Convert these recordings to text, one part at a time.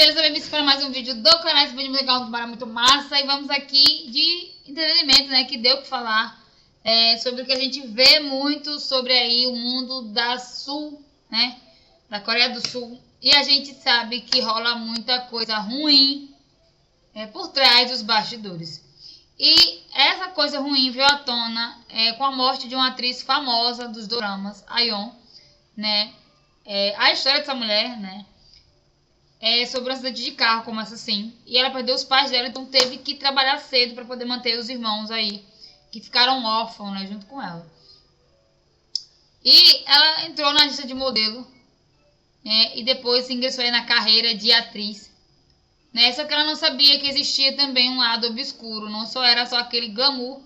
beleza? Bem-vindos para mais um vídeo do canal. Esse vídeo muito legal, muito massa. E vamos aqui de entretenimento, né? Que deu o que falar. Sobre o que a gente vê muito sobre aí o mundo da Sul, né? Da Coreia do Sul. E a gente sabe que rola muita coisa ruim por trás dos bastidores. E essa coisa ruim veio à tona com a morte de uma atriz famosa dos doramas, Ayeon, né? A história dessa mulher, né? Sobre um acidente de carro, começa assim. E ela perdeu os pais dela, então teve que trabalhar cedo para poder manter os irmãos aí, que ficaram órfãos, né, junto com ela. E ela entrou na lista de modelo, né, e depois ingressou aí na carreira de atriz. Né, só que ela não sabia que existia também um lado obscuro, não só era só aquele glamour,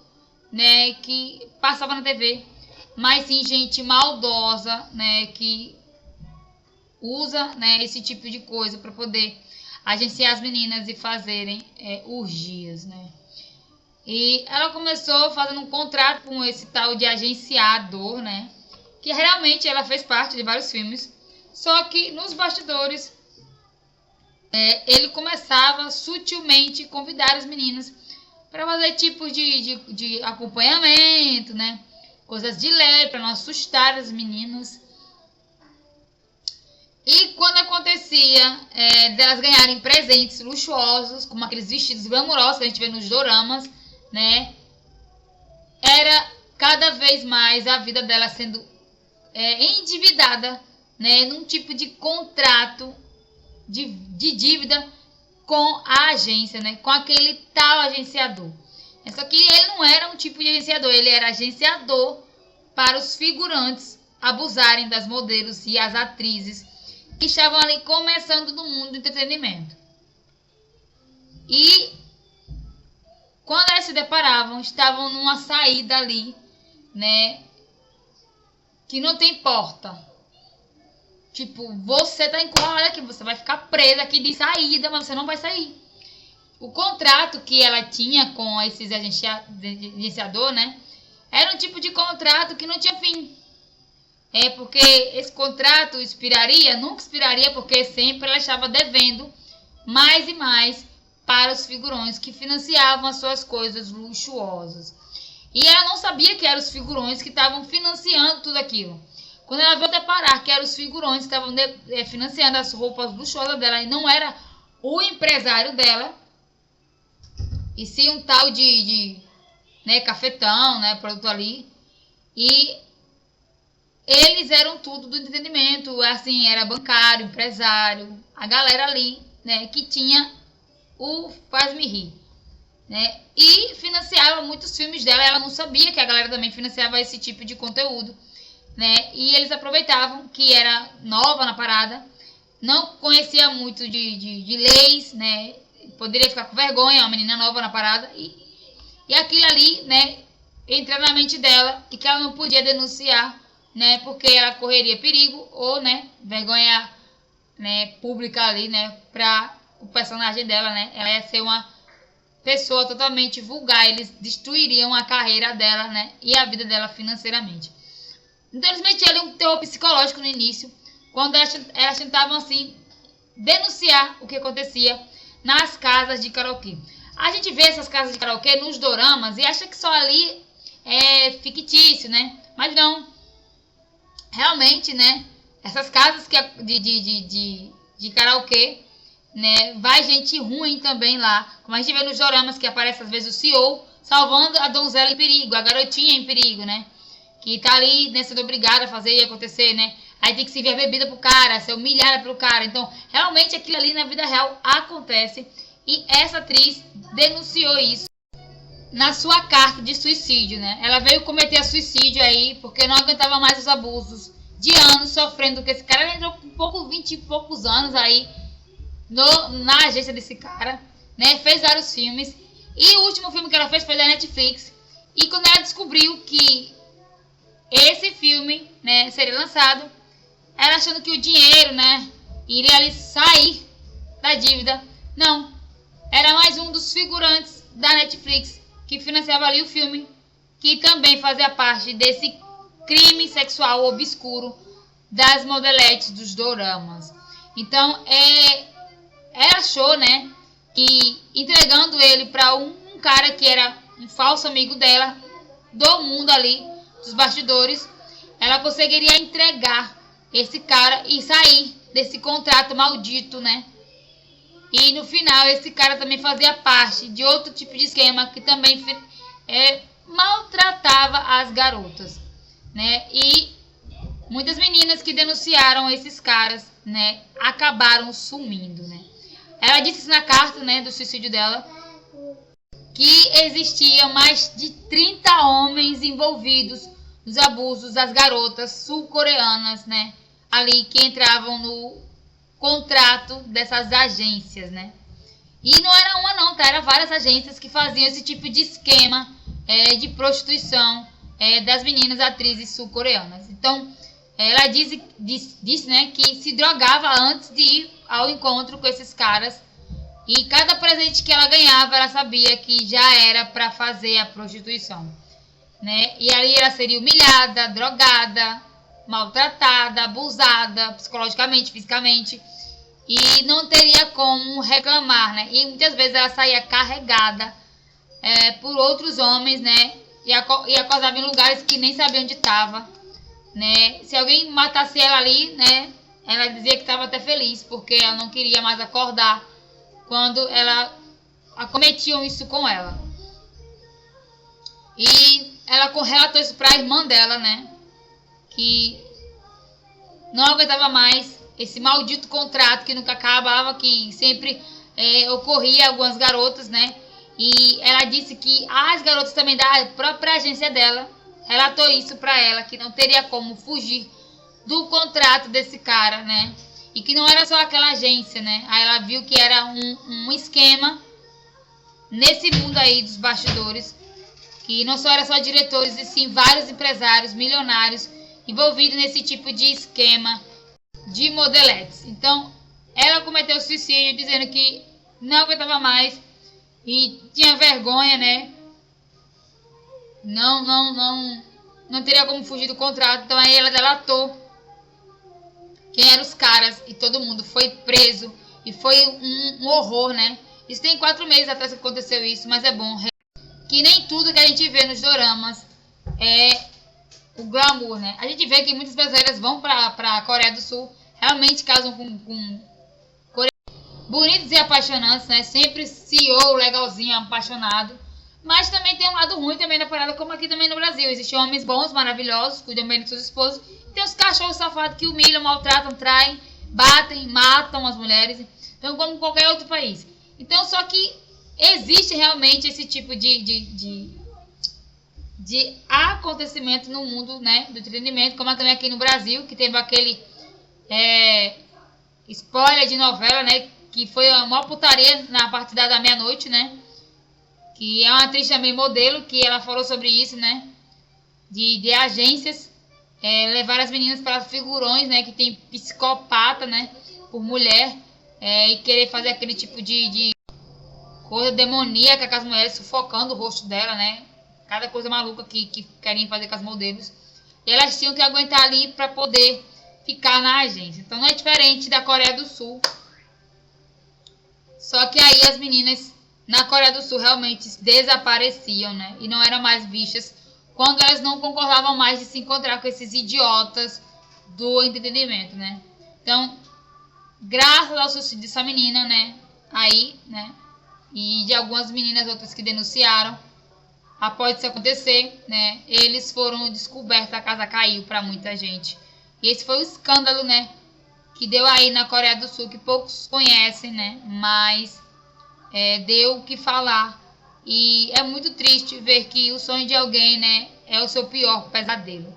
né, que passava na TV, mas sim gente maldosa, né, que usa, né, esse tipo de coisa para poder agenciar as meninas e fazerem orgias, né. E ela começou fazendo um contrato com esse tal de agenciador, né, que realmente ela fez parte de vários filmes, só que nos bastidores ele começava sutilmente convidar as meninas para fazer tipos de acompanhamento, né, coisas de leve para não assustar as meninas. E quando acontecia delas ganharem presentes luxuosos, como aqueles vestidos glamourosos que a gente vê nos doramas, né, era cada vez mais a vida dela sendo endividada, né, num tipo de contrato de dívida com a agência, né, com aquele tal agenciador. Só que ele não era um tipo de agenciador, ele era agenciador para os figurantes abusarem das modelos e as atrizes que estavam ali começando no mundo do entretenimento. E quando elas se deparavam, estavam numa saída ali, né, que não tem porta. Tipo, você tá encurralada aqui, você vai ficar presa aqui de saída, mas você não vai sair. O contrato que ela tinha com esses agenciador, né, era um tipo de contrato que não tinha fim. Porque esse contrato expiraria, nunca expiraria, porque sempre ela estava devendo mais e mais para os figurões que financiavam as suas coisas luxuosas. E ela não sabia que eram os figurões que estavam financiando tudo aquilo. Quando ela veio deparar que eram os figurões que estavam financiando as roupas luxuosas dela, e não era o empresário dela, e sim um tal de cafetão, né, produto ali, e eles eram tudo do entretenimento, assim, era bancário, empresário, a galera ali, né, que tinha o Faz-me Rir, né, e financiava muitos filmes dela. Ela não sabia que a galera também financiava esse tipo de conteúdo, né, e eles aproveitavam que era nova na parada, não conhecia muito de leis, né, poderia ficar com vergonha, uma menina nova na parada, e aquilo ali, né, entra na mente dela, e que ela não podia denunciar, né, porque ela correria perigo ou, né, vergonha, né, pública ali, né, para o personagem dela, né, ela ia ser uma pessoa totalmente vulgar, eles destruiriam a carreira dela, né, e a vida dela financeiramente. Então eles metiam ali um terror psicológico no início, quando elas tentavam, assim, denunciar o que acontecia nas casas de karaokê. A gente vê essas casas de karaokê nos doramas e acha que só ali é fictício, né, mas não. Realmente, né, essas casas de karaokê, né, vai gente ruim também lá, como a gente vê nos doramas que aparece às vezes o CEO salvando a donzela em perigo, a garotinha em perigo, né, que tá ali, né, sendo obrigada a fazer e acontecer, né, aí tem que servir a bebida pro cara, ser humilhada pelo cara. Então realmente aquilo ali na vida real acontece, e essa atriz denunciou isso na sua carta de suicídio, né? Ela veio cometer suicídio aí porque não aguentava mais os abusos de anos sofrendo com esse cara. Ela entrou com 20 e poucos anos aí na agência desse cara, né? Fez vários filmes, e o último filme que ela fez foi da Netflix. E quando ela descobriu que esse filme, né, seria lançado, ela achando que o dinheiro, né, iria ali sair da dívida, não, era mais um dos figurantes da Netflix que financiava ali o filme, que também fazia parte desse crime sexual obscuro das modeletes dos doramas. Então ela achou, né, que entregando ele para um cara que era um falso amigo dela, do mundo ali, dos bastidores, ela conseguiria entregar esse cara e sair desse contrato maldito, né? E no final esse cara também fazia parte de outro tipo de esquema que também maltratava as garotas, né? E muitas meninas que denunciaram esses caras, né, acabaram sumindo, né? Ela disse na carta, né, do suicídio dela, que existiam mais de 30 homens envolvidos nos abusos das garotas sul-coreanas, né, ali que entravam no contrato dessas agências, né? E não era uma não, tá? Era várias agências que faziam esse tipo de esquema de prostituição das meninas atrizes sul-coreanas. Então, ela disse, né, que se drogava antes de ir ao encontro com esses caras. E cada presente que ela ganhava, ela sabia que já era para fazer a prostituição, né? E ali ela seria humilhada, drogada, maltratada, abusada psicologicamente, fisicamente, e não teria como reclamar, né? E muitas vezes ela saía carregada por outros homens, né? E acordava em lugares que nem sabia onde estava, né? Se alguém matasse ela ali, né? Ela dizia que estava até feliz, porque ela não queria mais acordar quando ela acometiam isso com ela. E ela relatou isso para a irmã dela, né? Que não aguentava mais esse maldito contrato que nunca acabava, que sempre ocorria algumas garotas, né? E ela disse que as garotas também da própria agência dela relatou isso para ela, que não teria como fugir do contrato desse cara, né? E que não era só aquela agência, né? Aí ela viu que era um esquema nesse mundo aí dos bastidores, que não só era só diretores, e sim vários empresários milionários envolvidos nesse tipo de esquema de modeletes. Então, ela cometeu suicídio dizendo que não aguentava mais e tinha vergonha, né? Não teria como fugir do contrato. Então aí ela delatou quem eram os caras e todo mundo foi preso. E foi um horror, né? Isso tem 4 meses atrás que aconteceu isso, mas é bom que nem tudo que a gente vê nos doramas é o glamour, né? A gente vê que muitas brasileiras vão pra Coreia do Sul, realmente casam com coreanos bonitos e apaixonantes, né? Sempre CEO legalzinho, apaixonado. Mas também tem um lado ruim também da parada, como aqui também no Brasil. Existem homens bons, maravilhosos, cuidam bem dos seus esposos. E tem os cachorros safados que humilham, maltratam, traem, batem, matam as mulheres. Então, como qualquer outro país. Então, só que existe realmente esse tipo de acontecimento no mundo, né, do entretenimento, como também aqui no Brasil, que teve aquele spoiler de novela, né, que foi a maior putaria na partida da meia-noite, né, que é uma atriz também modelo, que ela falou sobre isso, né, de agências levar as meninas para figurões, né, que tem psicopata, né, por mulher, e querer fazer aquele tipo de coisa demoníaca com as mulheres, sufocando o rosto dela, né, cada coisa maluca que querem fazer com as modelos. E elas tinham que aguentar ali para poder ficar na agência. Então não é diferente da Coreia do Sul. Só que aí as meninas na Coreia do Sul realmente desapareciam, né? E não eram mais vistas quando elas não concordavam mais de se encontrar com esses idiotas do entretenimento, né? Então, graças ao suicídio dessa menina, né? Aí, né? E de algumas meninas outras que denunciaram, após isso acontecer, né, eles foram descobertos, a casa caiu para muita gente. E esse foi o escândalo, né, que deu aí na Coreia do Sul, que poucos conhecem, né, mas deu o que falar. E é muito triste ver que o sonho de alguém, né, é o seu pior pesadelo.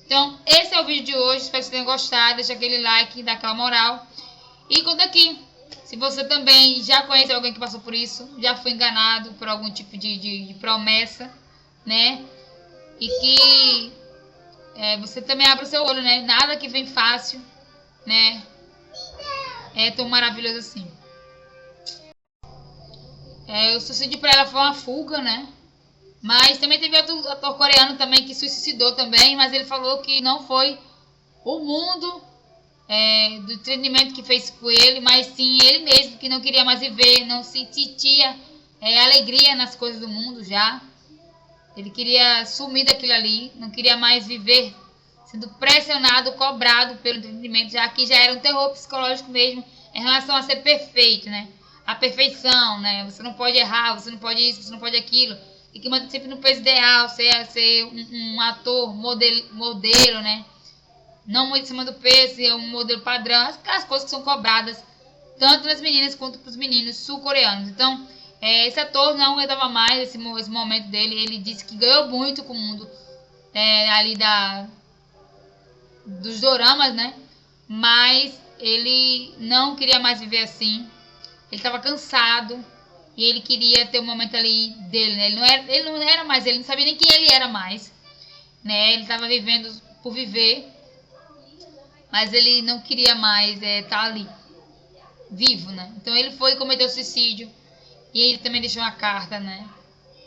Então, esse é o vídeo de hoje, espero que vocês tenham gostado, deixa aquele like, dá aquela moral. E conta aqui, se você também já conhece alguém que passou por isso, já foi enganado por algum tipo de promessa, né? E que você também abra o seu olho, né? Nada que vem fácil, né? É tão maravilhoso assim. O suicídio para ela foi uma fuga, né? Mas também teve outro ator coreano também que se suicidou também, mas ele falou que não foi o mundo do entendimento que fez com ele, mas sim ele mesmo que não queria mais viver, não sentia alegria nas coisas do mundo já. Ele queria sumir daquilo ali, não queria mais viver sendo pressionado, cobrado pelo entendimento, já que já era um terror psicológico mesmo em relação a ser perfeito, né? A perfeição, né? Você não pode errar, você não pode isso, você não pode aquilo. E que manter sempre no peso ideal, ser um ator modelo, né? Não muito em cima do peso, ser um modelo padrão. Aquelas coisas que são cobradas tanto nas meninas quanto para os meninos sul-coreanos. Então, esse ator não aguentava mais esse momento dele. Ele disse que ganhou muito com o mundo ali dos doramas, né? Mas ele não queria mais viver assim. Ele estava cansado e ele queria ter um momento ali dele, né? Ele não era mais, ele não sabia nem quem ele era mais, né? Ele estava vivendo por viver, mas ele não queria mais estar ali, vivo, né? Então ele foi e cometeu suicídio e ele também deixou uma carta, né?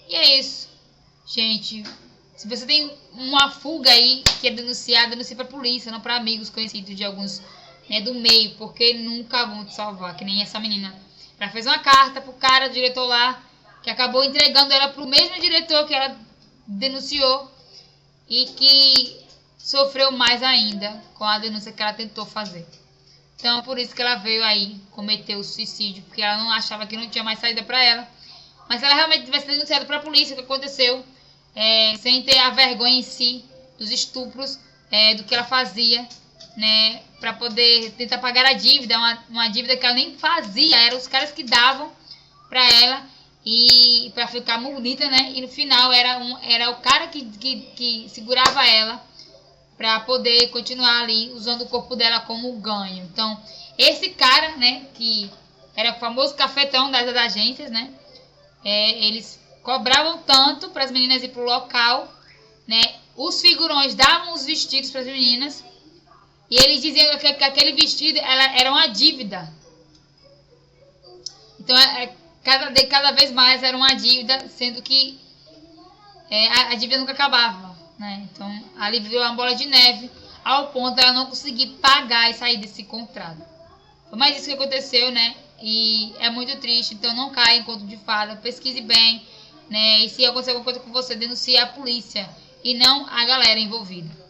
E é isso, gente. Se você tem uma fuga aí que é denunciada, denuncie pra polícia, não para amigos conhecidos de alguns, né, do meio, porque nunca vão te salvar, que nem essa menina. Ela fez uma carta pro cara, do diretor lá, que acabou entregando ela pro mesmo diretor que ela denunciou e que sofreu mais ainda com a denúncia que ela tentou fazer. Então, por isso que ela veio aí cometer o suicídio, porque ela não achava que não tinha mais saída para ela. Mas se ela realmente tivesse denunciado para a polícia o que aconteceu, sem ter a vergonha em si dos estupros, do que ela fazia, né, para poder tentar pagar a dívida, uma dívida que ela nem fazia, eram os caras que davam para ela e para ficar bonita, né? E no final era o cara que segurava ela para poder continuar ali usando o corpo dela como ganho. Então, esse cara, né, que era o famoso cafetão das agências, né? Eles cobravam tanto para as meninas ir pro local, né? Os figurões davam os vestidos para as meninas e eles diziam que aquele vestido era uma dívida. Então, cada vez mais era uma dívida, sendo que a dívida nunca acabava, né? Então, ali virou uma bola de neve ao ponto de ela não conseguir pagar e sair desse contrato. Foi mais isso que aconteceu, né? E é muito triste, então não caia em conto de fada, pesquise bem, né? E se acontecer alguma coisa com você, denuncie a polícia e não a galera envolvida.